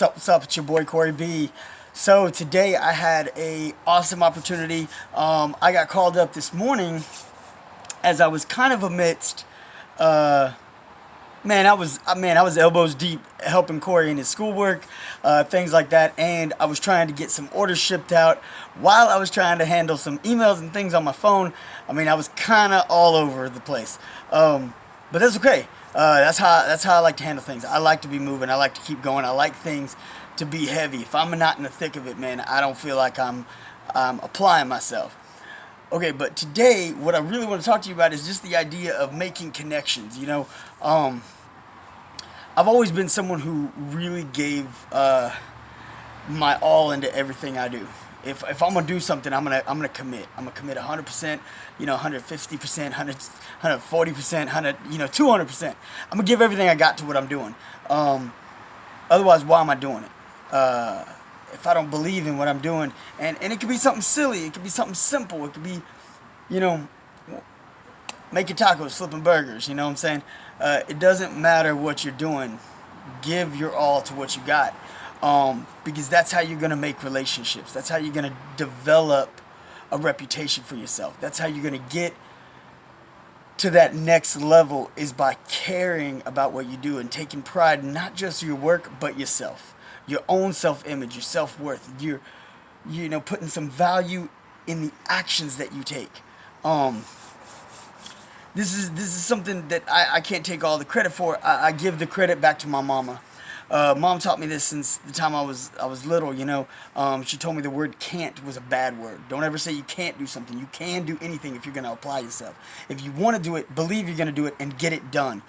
What's up? It's your boy Corey B. So today I had a awesome opportunity. I got called up this morning as I was kind of amidst. I was elbows deep helping Corey in his schoolwork, things like that, and I was trying to get some orders shipped out while I was trying to handle some emails and things on my phone. I was kind of all over the place, but that's okay. That's how I like to handle things. I like to be moving. I like to keep going. I like things to be heavy. If I'm not in the thick of it, man, I don't feel like I'm applying myself. Okay, but today, what I really want to talk to you about is just the idea of making connections. I've always been someone who really gave my all into everything I do. If I'm gonna do something, I'm gonna commit. I'm gonna commit 100%, 150%, 140%, 200%. I'm gonna give everything I got to what I'm doing. Otherwise, why am I doing it? If I don't believe in what I'm doing, and it could be something silly, it could be something simple, it could be, you know, making tacos, flipping burgers, you know what I'm saying? It doesn't matter what you're doing. Give your all to what you got. Because that's how you're going to make relationships. That's how you're going to develop a reputation for yourself. That's how you're going to get to that next level, is by caring about what you do and taking pride in not just your work, but yourself. Your own self-image, your self-worth. You're putting some value in the actions that you take. This is something that I can't take all the credit for. I give the credit back to my mama. Mom taught me this since the time I was little. She told me the word "can't" was a bad word. Don't ever say you can't do something. You can do anything if you're gonna apply yourself. If you want to do it, believe you're gonna do it and get it done.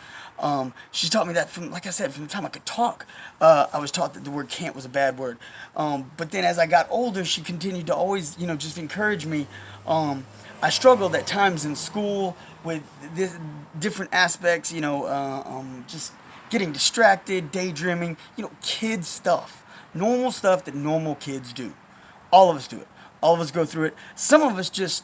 She taught me that from, like I said, from the time I could talk. I was taught that the word "can't" was a bad word. But then as I got older, she continued to always, just encourage me. I struggled at times in school with different aspects, just getting distracted, daydreaming, kid stuff. Normal stuff that normal kids do. All of us do it. All of us go through it. Some of us just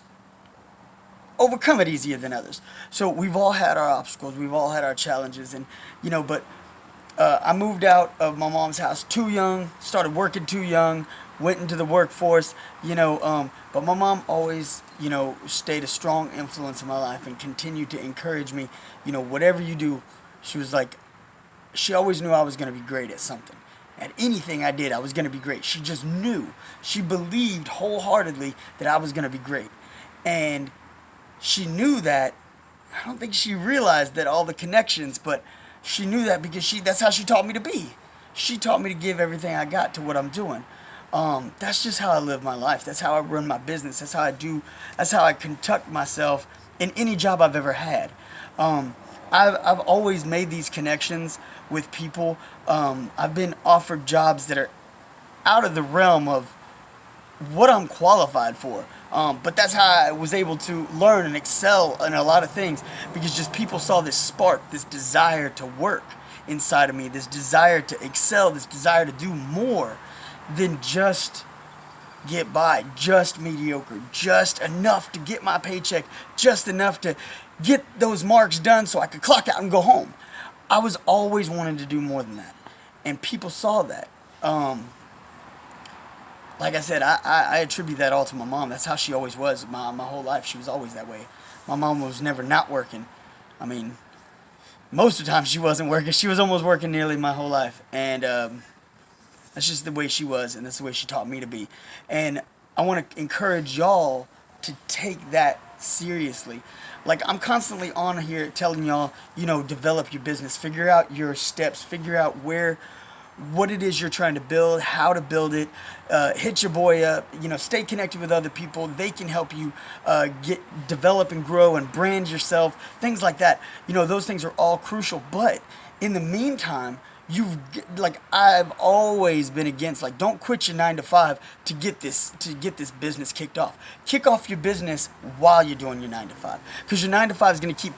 overcome it easier than others. So we've all had our obstacles. We've all had our challenges. And, but I moved out of my mom's house too young, started working too young, went into the workforce, but my mom always, stayed a strong influence in my life and continued to encourage me, whatever you do. She was like, she always knew I was going to be great at something. At anything I did, I was going to be great. She just knew. She believed wholeheartedly that I was going to be great. And she knew that. I don't think she realized that all the connections, but she knew that because that's how she taught me to be. She taught me to give everything I got to what I'm doing. That's just how I live my life. That's how I run my business. That's how I conduct myself in any job I've ever had. I've always made these connections with people. I've been offered jobs that are out of the realm of what I'm qualified for. But that's how I was able to learn and excel in a lot of things, because just people saw this spark, this desire to work inside of me, this desire to excel, this desire to do more than just get by, just mediocre, just enough to get my paycheck, just enough to get those marks done so I could clock out and go home. I was always wanting to do more than that, and people saw that. Like I said, I attribute that all to my mom. That's how she always was my whole life. She was always that way. My mom was never not working. Most of the time she wasn't working. She was almost working nearly my whole life, and that's just the way she was, and that's the way she taught me to be. And I want to encourage y'all to take that seriously. Like, I'm constantly on here telling y'all, develop your business, figure out your steps, figure out what it is you're trying to build, how to build it, hit your boy up, stay connected with other people. They can help you develop and grow and brand yourself, things like that. Those things are all crucial. But in the meantime, I've always been against, don't quit your 9 to 5 to get this business kicked off. Kick off your business while you're doing your 9 to 5, because your 9 to 5 is going to keep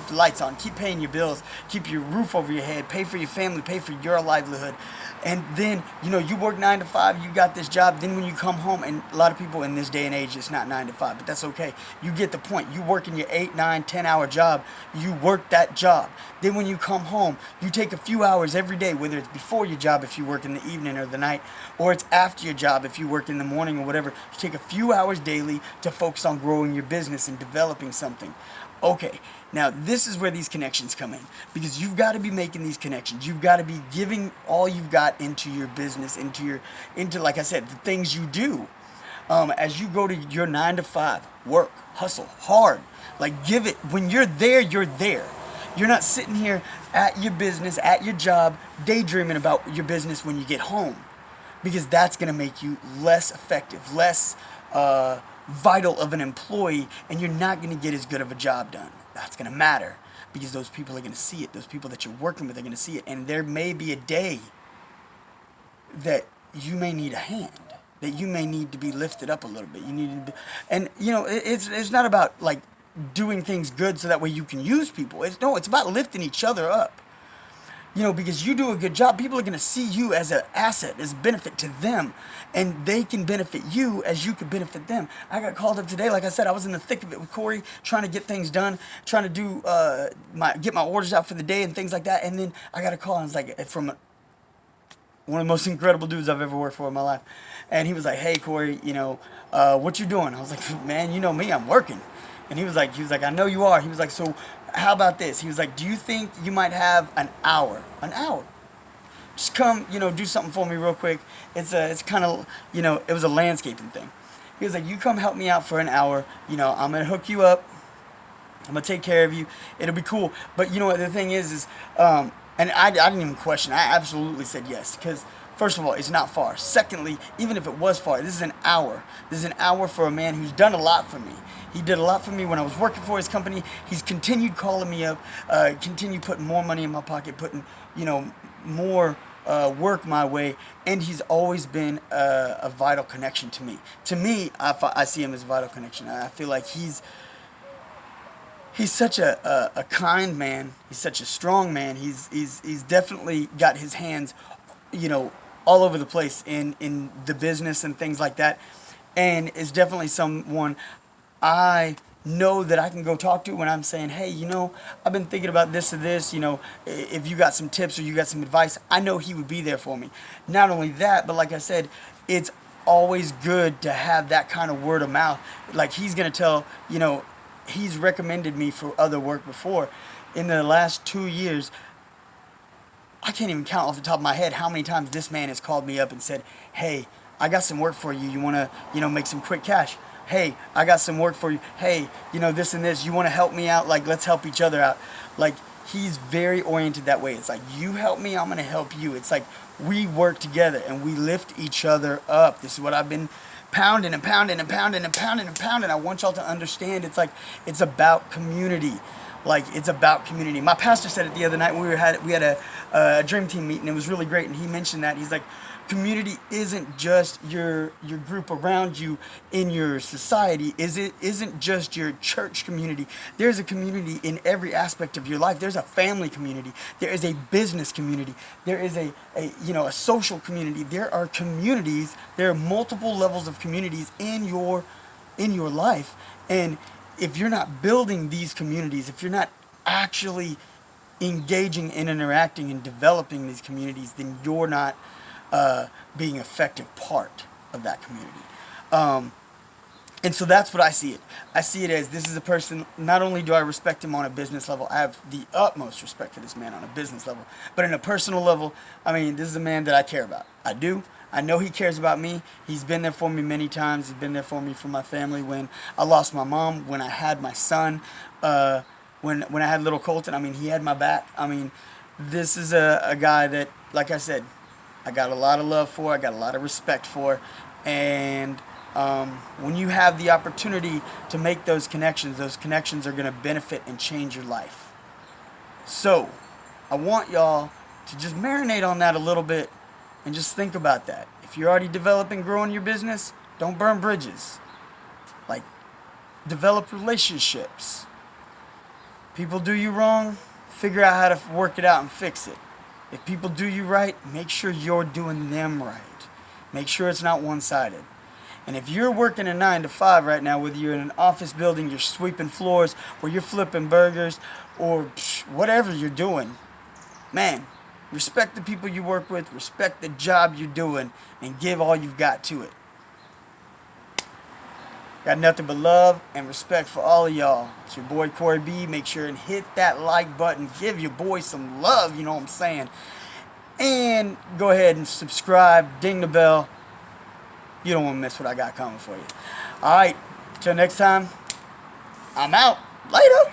the lights on, keep paying your bills, keep your roof over your head, pay for your family, pay for your livelihood. And then, you work 9 to 5, you got this job. Then when you come home, and a lot of people in this day and age, it's not 9 to 5, but that's okay. You get the point. You work in your 8, 9, 10 hour job. You work that job. Then when you come home, you take a few hours every day, whether it's before your job if you work in the evening or the night, or it's after your job if you work in the morning or whatever. You take a few hours daily to focus on growing your business and developing something. Okay, now this is where these connections come in, because you've got to be making these connections. You've got to be giving all you've got into your business, into like I said, the things you do. As you go to your 9 to 5, work, hustle hard, like give it. When you're there, you're there. You're not sitting here at your business, at your job, daydreaming about your business when you get home, because that's going to make you less effective, less vital of an employee, and you're not going to get as good of a job done. That's going to matter, because those people are going to see it. Those people that you're working with are going to see it, and there may be a day that you may need a hand, that you may need to be lifted up a little bit. You need to be, and it's not about like doing things good so that way you can use people. It's about lifting each other up. Because you do a good job, people are going to see you as an asset, as a benefit to them, and they can benefit you as you can benefit them. I got called up today, like I said, I was in the thick of it with Corey, trying to get things done, trying to do get my orders out for the day and things like that, and then I got a call, and it's like from one of the most incredible dudes I've ever worked for in my life, and he was like, "Hey Corey, what you doing?" I was like, "Man, you know me, I'm working." And he was like, "I know you are." He was like, "So how about this?" He was like, "Do you think you might have an hour? An hour? Just come, do something for me real quick. It's kind of, it was a landscaping thing." He was like, "You come help me out for an hour. I'm gonna hook you up. I'm gonna take care of you. It'll be cool." But what the thing is, and I didn't even question. I absolutely said yes, because first of all, it's not far. Secondly, even if it was far, this is an hour. This is an hour for a man who's done a lot for me. He did a lot for me when I was working for his company. He's continued calling me up, continued putting more money in my pocket, putting, more work my way, and he's always been a vital connection to me. To me, I see him as a vital connection. I feel like he's such a kind man. He's such a strong man. He's definitely got his hands, all over the place in the business and things like that, and is definitely someone I know that I can go talk to when I'm saying, "Hey, I've been thinking about this or this, if you got some tips or you got some advice." I know he would be there for me. Not only that, but like I said, it's always good to have that kind of word of mouth. Like he's going to tell, he's recommended me for other work before. In the last 2 years, I can't even count off the top of my head how many times this man has called me up and said, "Hey, I got some work for you. You want to, make some quick cash? Hey, I got some work for you. Hey, this and this. You want to help me out? Like, let's help each other out." Like, he's very oriented that way. It's like, you help me, I'm going to help you. It's like we work together and we lift each other up. This is what I've been pounding and pounding and pounding and pounding and pounding. I want y'all to understand, it's like, it's about community. Like, it's about community. My pastor said it the other night when we had a dream team meeting. It was really great, and he mentioned that. He's like, community isn't just your group around you in your society. It isn't just your church community. There's a community in every aspect of your life. There's a family community. There is a business community. There is a social community. There are communities. There are multiple levels of communities in your life, and if you're not building these communities, if you're not actually engaging and interacting and developing these communities, then you're not being an effective part of that community. And so that's what I see it. I see it as, this is a person, not only do I respect him on a business level, I have the utmost respect for this man on a business level, but in a personal level, this is a man that I care about. I do. I know he cares about me. He's been there for me many times. He's been there for me, for my family, when I lost my mom, when I had my son, when I had little Colton. He had my back. This is a guy that, like I said, I got a lot of love for, I got a lot of respect for, and when you have the opportunity to make those connections are going to benefit and change your life. So, I want y'all to just marinate on that a little bit and just think about that. If you're already developing, growing your business, don't burn bridges. Like, develop relationships. People do you wrong, figure out how to work it out and fix it. If people do you right, make sure you're doing them right. Make sure it's not one-sided. And if you're working a 9 to 5 right now, whether you're in an office building, you're sweeping floors, or you're flipping burgers, or whatever you're doing, man, respect the people you work with, respect the job you're doing, and give all you've got to it. Got nothing but love and respect for all of y'all. It's your boy Corey B. Make sure and hit that like button. Give your boy some love, you know what I'm saying. And go ahead and subscribe, ding the bell. You don't want to miss what I got coming for you. Alright, till next time, I'm out. Later.